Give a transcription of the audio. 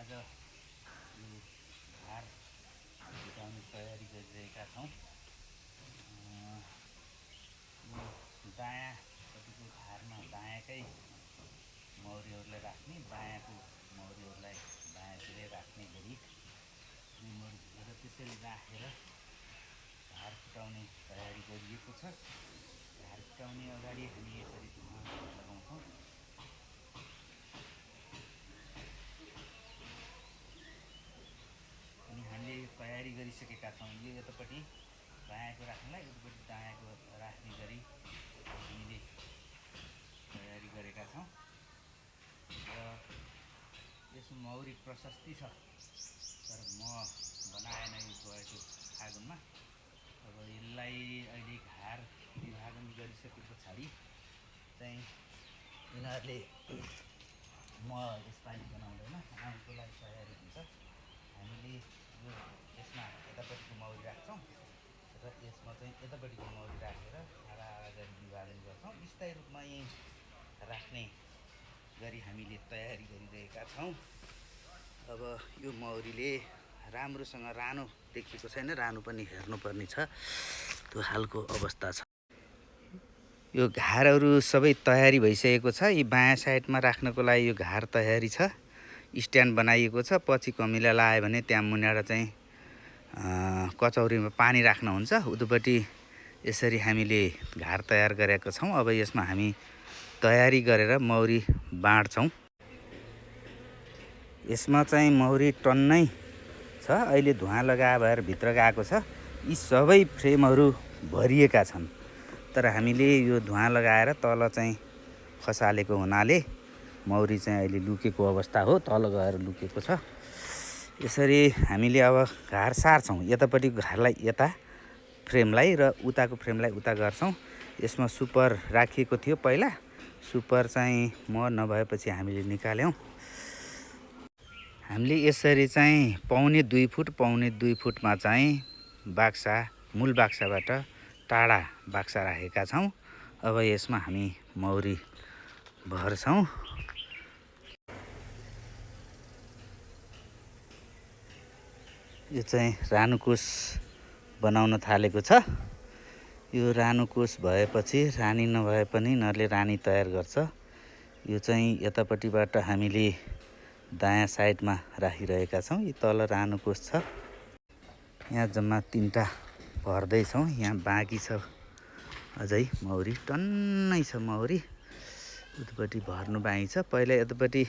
आज यो घार भिटाउने तयारी गरिरहेका छौँ। यो दायाँपट्टिको घारमा दायाँकै मौरीहरूलाई राख्ने, बायाँको मौरीहरूलाई बायाँतिरै राख्ने गरी निमोरी झुलेर त्यसरी राखेर घार फुटाउने तयारी गरिएको छ। घार फुटाउने अगाडि हामी यसरी धुवा लगाउँछौँ। अनि हामीले तयारी गरिसकेका छौँ। यो यतापट्टि बायाँको राख्नलाई, यतापट्टि दायाँको राख्ने गरी हामीले तयारी गरेका छौँ। र यसमा मौरी प्रशस्ति छ, तर म बनाएन यो गएको फागुनमा। अब यसलाई अहिले घार विभाजन गरिसके पछाडि चाहिँ यिनीहरूले म यसपालि बनाउँदैन, आउनुको लागि तयारी हुन्छ। हामीले यो यसमा यतापट्टिको मौरी राख्छौँ र यसमा चाहिँ यतापट्टिको मौरी राखेर आधा आधा गरी विभाजन गर्छौँ। स्थायी रूपमा यहीँ राख्ने गरी हामीले तयारी गरिरहेका छौँ। अब यो मौरीले राम्रोसँग रानो देखेको छैन, रानो पनि हेर्नुपर्ने छ, त्यो खालको अवस्था छ। यो घारहरू सबै तयारी भइसकेको छ। यी बायाँ साइडमा राख्नको लागि यो घार तयारी छ, स्ट्यान्ड बनाइएको छ। पछि कमिला लायो भने त्यहाँ मुनिबाट चाहिँ कचौरीमा पानी राख्न हुन्छ। उतापट्टि यसरी हामीले घार तयार गरेका छौँ। अब यसमा हामी तयारी गरेर मौरी बाँड्छौँ। यसमा चाहिँ मौरी टन्नै छ। अहिले धुवा लगा भएर भित्र गएको छ। यी सबै फ्रेमहरू भरिएका छन्, तर हामीले यो धुवा लगाएर तल चाहिँ खसालेको हुनाले मौरी चाहिँ अहिले लुकेको अवस्था हो, तल गएर लुकेको छ। यसरी हामीले अब घार सार्छौँ। यतापट्टिको घारलाई यता फ्रेमलाई र उताको फ्रेमलाई उता गर्छौँ। यसमा सुपर राखिएको थियो पहिला, सुपर चाहिँ म नभएपछि हामीले निकाल्यौँ। हामीले यसरी चाहिँ पौने 2 फुट फुटमा चाहिँ बाक्सा, मूल बाक्साबाट टाढा बाक्सा राखेका छौँ। अब यसमा हामी मौरी भर्छौँ। यो चाहिँ रानुकोष बनाउन थालेको छ। यो रानुकोष भएपछि रानी नभए पनि यिनीहरूले रानी तयार गर्छ। यो चाहिँ यतापट्टिबाट हामीले दायाँ साइडमा राखिरहेका छौँ। यो तल रानुकोष छ। यहाँ जम्मा 3टा भर्दैछौँ। यहाँ बाँकी छ अझै मौरी, टन्नै छ मौरी। उतापट्टि भर्नु बाँकी छ। पहिला यतापट्टि